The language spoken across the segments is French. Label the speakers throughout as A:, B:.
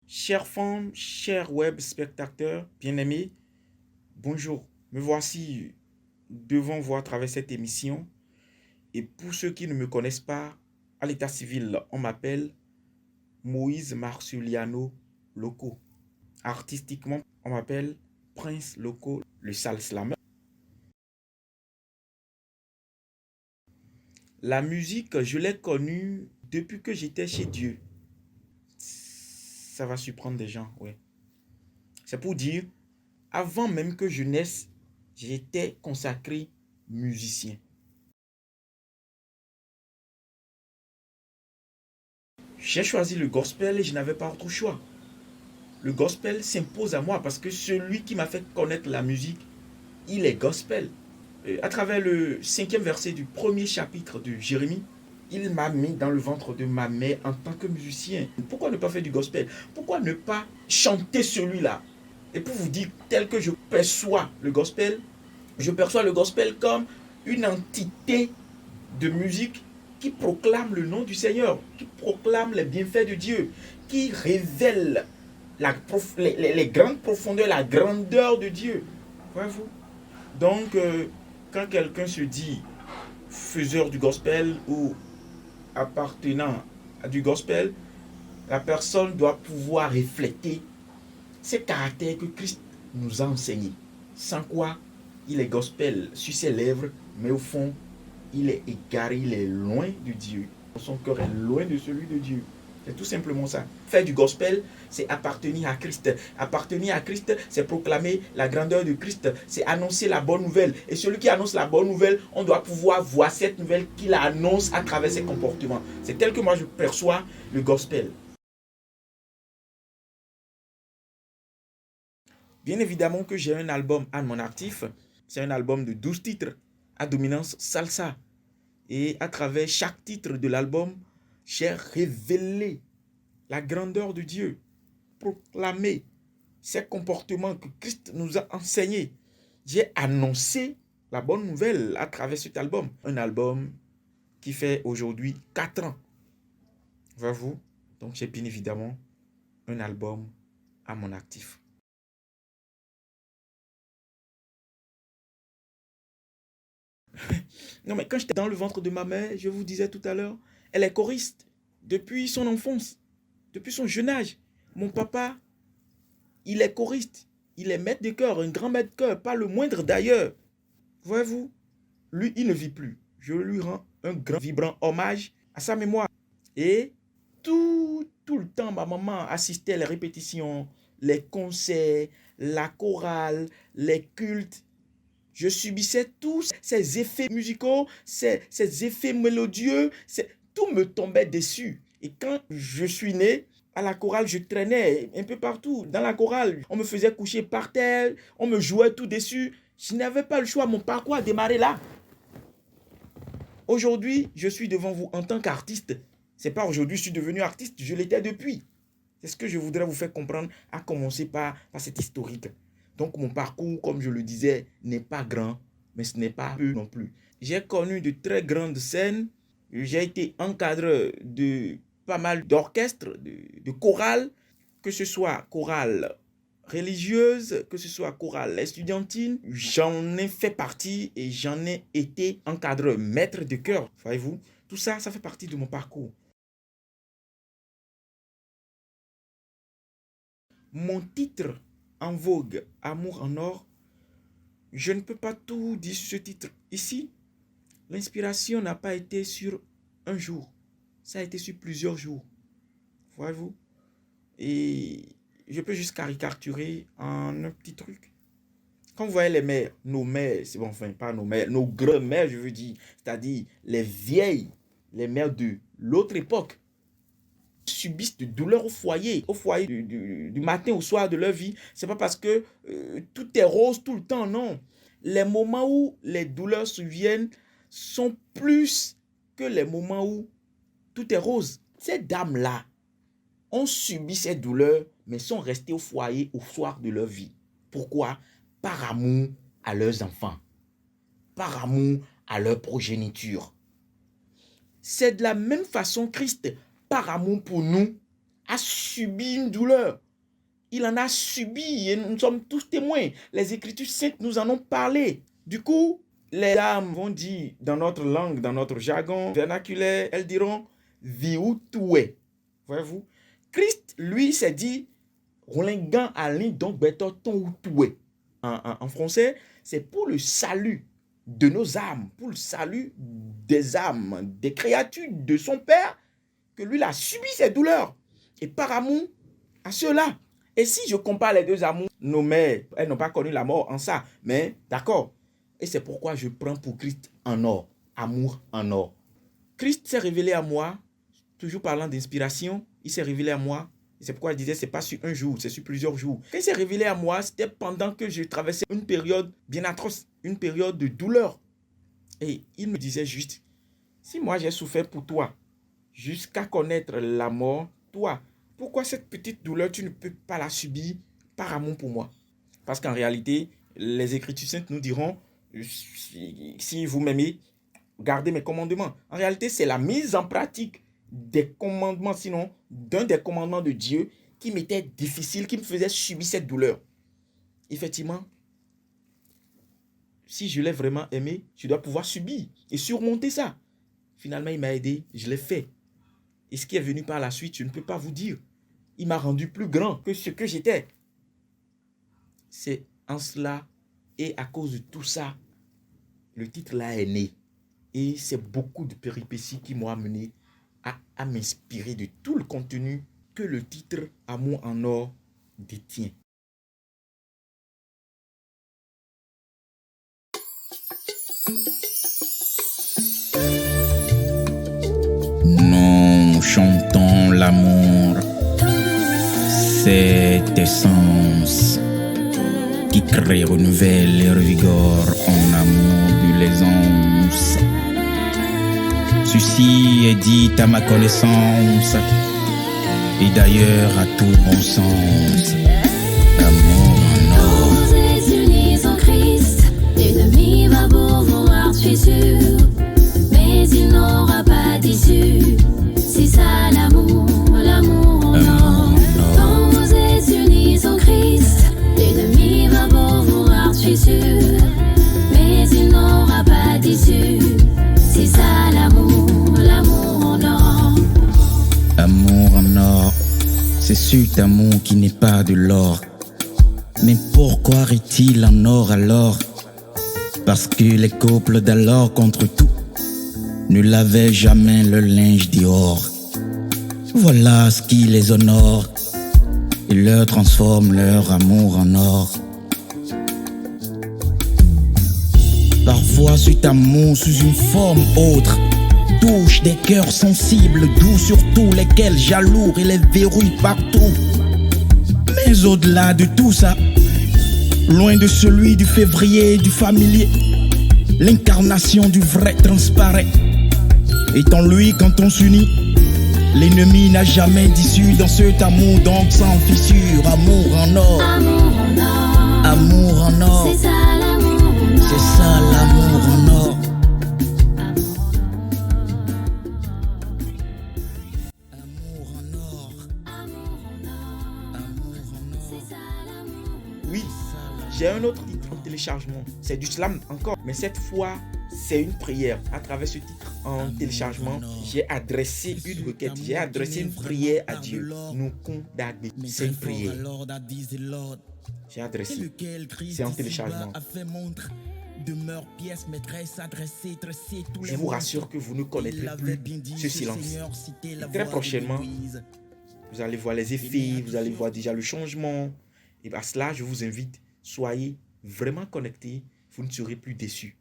A: Chères femmes, chers web spectateurs, bien-aimés, bonjour. Me voici devant vous à travers cette émission. Et pour ceux qui ne me connaissent pas, à l'état civil, on m'appelle Moïse Marsuliano Loco. Artistiquement, on m'appelle Prince Loco, le sale slammer. La musique, je l'ai connue depuis que j'étais chez Dieu. Ça va surprendre des gens, ouais. C'est pour dire, avant même que je naisse, j'étais consacré musicien. J'ai choisi le gospel et je n'avais pas autre choix. Le gospel s'impose à moi parce que celui qui m'a fait connaître la musique, il est gospel. À travers le 5e verset du premier chapitre de Jérémie, il m'a mis dans le ventre de ma mère en tant que musicien. Pourquoi ne pas faire du gospel? Pourquoi ne pas chanter celui-là? Et pour vous dire, tel que je perçois le gospel comme une entité de musique qui proclame le nom du Seigneur, qui proclame les bienfaits de Dieu, qui révèle les grandes profondeurs, la grandeur de Dieu. Voyez-vous? Donc, quand quelqu'un se dit faiseur du gospel ou appartenant à du gospel, la personne doit pouvoir refléter ces caractères que Christ nous a enseignés. Sans quoi, il est gospel sur ses lèvres, mais au fond, il est égaré, il est loin de Dieu. Son cœur est loin de celui de Dieu. C'est tout simplement ça. Faire du gospel, c'est appartenir à Christ. Appartenir à Christ, c'est proclamer la grandeur de Christ. C'est annoncer la bonne nouvelle. Et celui qui annonce la bonne nouvelle, on doit pouvoir voir cette nouvelle qu'il annonce à travers ses comportements. C'est tel que moi je perçois le gospel. Bien évidemment que j'ai un album à mon actif. C'est un album de 12 titres à dominance salsa. Et à travers chaque titre de l'album, j'ai révélé la grandeur de Dieu, proclamé ces comportements que Christ nous a enseignés. J'ai annoncé la bonne nouvelle à travers cet album. Un album qui fait aujourd'hui 4 ans. Voyez-vous? Donc j'ai bien évidemment un album à mon actif. Non, mais quand j'étais dans le ventre de ma mère, je vous disais tout à l'heure, elle est choriste depuis son enfance, depuis son jeune âge. Mon papa, il est choriste, il est maître de chœur, un grand maître de chœur, pas le moindre d'ailleurs. Voyez-vous, lui, il ne vit plus. Je lui rends un grand, vibrant hommage à sa mémoire. Et tout le temps, ma maman assistait à les répétitions, les concerts, la chorale, les cultes. Je subissais tous ces effets musicaux, ces effets mélodieux, tout me tombait dessus. Et quand je suis né, à la chorale, je traînais un peu partout. Dans la chorale, on me faisait coucher par terre, on me jouait tout dessus. Je n'avais pas le choix, mon parcours a démarré là. Aujourd'hui, je suis devant vous en tant qu'artiste. C'est pas aujourd'hui que je suis devenu artiste, je l'étais depuis. C'est ce que je voudrais vous faire comprendre, à commencer par cette historique. Donc mon parcours, comme je le disais, n'est pas grand, mais ce n'est pas peu non plus. J'ai connu de très grandes scènes, j'ai été encadreur de pas mal d'orchestres, de chorales, que ce soit chorale religieuse, que ce soit chorale estudiantine, j'en ai fait partie et j'en ai été encadreur, maître de chœur, voyez-vous. Tout ça, ça fait partie de mon parcours. Mon titre en vogue, Amour en or, je ne peux pas tout dire sur ce titre. Ici, l'inspiration n'a pas été sur un jour. Ça a été sur plusieurs jours. Voyez-vous? Et je peux juste caricaturer en un petit truc. Quand vous voyez les mères, nos mères, c'est bon, enfin, pas nos mères, nos grands-mères, je veux dire, c'est-à-dire les vieilles, les mères de l'autre époque, subissent de douleurs au foyer du matin au soir de leur vie. C'est pas parce que tout est rose tout le temps, non. Les moments où les douleurs surviennent sont plus que les moments où tout est rose. Ces dames-là ont subi ces douleurs, mais sont restées au foyer au soir de leur vie. Pourquoi? Par amour à leurs enfants, par amour à leur progéniture. C'est de la même façon Christ, par amour pour nous, a subi une douleur. Il en a subi et nous sommes tous témoins. Les Écritures saintes nous en ont parlé. Du coup, les âmes vont dire dans notre langue, dans notre jargon vernaculaire, elles diront « vioutoué ». Voyez-vous? Christ, lui, s'est dit « rolingan alin donc beto ton ou toué ». En français, c'est pour le salut de nos âmes, pour le salut des âmes, des créatures de son Père, que lui a subi ces douleurs. Et par amour à ceux-là. Et si je compare les deux amours, nos mères, elles n'ont pas connu la mort en ça. Mais d'accord. Et c'est pourquoi je prends pour Christ en or. Amour en or. Christ s'est révélé à moi, toujours parlant d'inspiration, il s'est révélé à moi. C'est pourquoi je disais, c'est pas sur un jour, c'est sur plusieurs jours. Quand il s'est révélé à moi, c'était pendant que je traversais une période bien atroce, une période de douleur. Et il me disait juste, si moi j'ai souffert pour toi, jusqu'à connaître la mort, toi, pourquoi cette petite douleur, tu ne peux pas la subir par amour pour moi? Parce qu'en réalité, les Écritures saintes nous diront, si vous m'aimez, gardez mes commandements. En réalité, c'est la mise en pratique des commandements, sinon d'un des commandements de Dieu qui m'était difficile, qui me faisait subir cette douleur. Effectivement, si je l'ai vraiment aimé, je dois pouvoir subir et surmonter ça. Finalement, il m'a aidé, je l'ai fait. Et ce qui est venu par la suite, je ne peux pas vous dire. Il m'a rendu plus grand que ce que j'étais. C'est en cela et à cause de tout ça, le titre là est né. Et c'est beaucoup de péripéties qui m'ont amené à m'inspirer de tout le contenu que le titre Amour en or détient.
B: Nous chantons l'amour, cette essence qui crée, renouvelle et revigore en amour de l'aisance. Ceci est dit à ma connaissance et d'ailleurs à tout bon sens. Amour en or.
C: Vous êtes unis en Christ, l'ennemi va beau vouloir tuer sûr, mais il n'aura pas d'issue. C'est ça l'amour, l'amour en or. Quand vous êtes unis en Christ, l'ennemi va beau vouloir tuer sûr, mais il n'aura pas d'issue. C'est ça l'amour, l'amour en or.
B: Amour en or, c'est cet amour qui n'est pas de l'or. Mais pourquoi est-il en or alors? Parce que les couples d'alors contre tout ne lavaient jamais le linge dehors. Voilà ce qui les honore et leur transforme leur amour en or. Parfois cet amour sous une forme autre touche des cœurs sensibles, doux surtout, lesquels jaloux et les verrouillent partout. Mais au-delà de tout ça, loin de celui du février et du familier, l'incarnation du vrai transparaît. Et en lui, quand on s'unit, l'ennemi n'a jamais d'issue dans cet amour, donc sans fissure. Amour en or,
C: Amour en or,
B: amour en or,
C: c'est ça l'amour en or.
B: c'est ça l'amour en or. Amour en or,
C: Amour en or,
B: amour en or.
C: c'est ça l'amour en or.
A: Oui, j'ai un autre titre en téléchargement. C'est du slam encore. Mais cette fois, c'est une prière. À travers ce titre en téléchargement, j'ai adressé une requête. J'ai adressé une prière à Dieu. Nous condamner. C'est une prière. J'ai adressé. C'est en téléchargement. Je vous rassure que vous ne connaîtrez plus ce silence. Et très prochainement, vous allez voir les effets, vous allez voir déjà le changement. Et à cela, je vous invite, soyez vraiment connectés, vous ne serez plus déçus.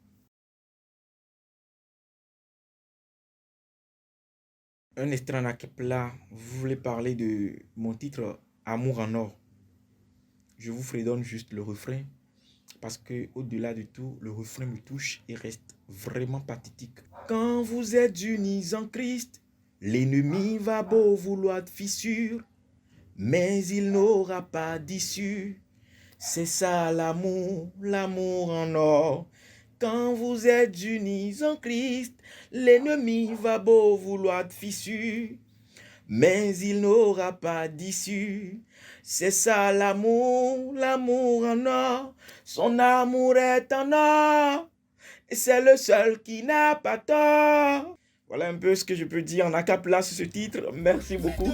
A: Un extrait en acapella, vous voulez parler de mon titre Amour en or. Je vous fredonne juste le refrain parce que au-delà de tout, le refrain me touche et reste vraiment pathétique. Quand vous êtes unis en Christ, l'ennemi va beau vouloir de fissure, mais il n'aura pas d'issue. C'est ça l'amour, l'amour en or. Quand vous êtes unis en Christ, l'ennemi va beau vouloir de fissure, mais il n'aura pas d'issue. C'est ça l'amour, l'amour en or. Son amour est en or. Et c'est le seul qui n'a pas tort. Voilà un peu ce que je peux dire en acapella sur ce titre. Merci beaucoup.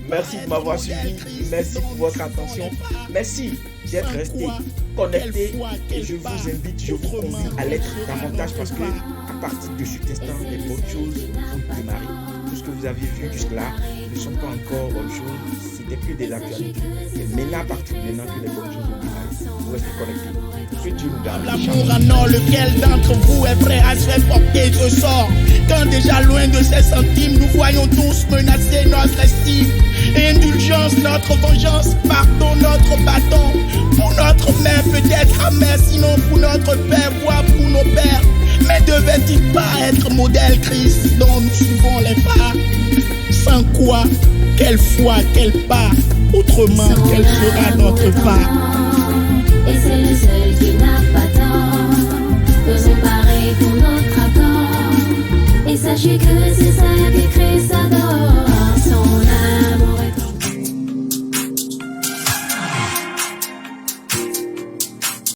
A: Merci de m'avoir suivi. Merci pour votre attention. Merci d'être resté connecté. Et je vous invite, je vous convie à l'être davantage parce que à partir de cet instant, les bonnes choses vont démarrer. Tout ce que vous aviez vu jusque-là ne sont pas encore bonnes choses. C'était que des actualités. Et maintenant, à partir de maintenant que les bonnes choses vont démarrer, vous restez connectés. Que Dieu nous garde.
B: L'amour en or, lequel d'entre vous est prêt à se faire porter ce sort? Quand déjà loin de ses centimes, nous voyons tous menacer notre estime. Indulgence, notre vengeance, pardon, notre bâton. Pour notre mère, peut-être amère, sinon pour notre père, voire pour nos pères. Mais devait-il pas être modèle Christ dont nous suivons les pas? Sans quoi, quelle foi, quel pas? Autrement, quel sera notre pas?
C: Et c'est le seul qui n'a pas tort. Faisons pareil pour notre accord. Et sachez que c'est ça que Christ adore. Son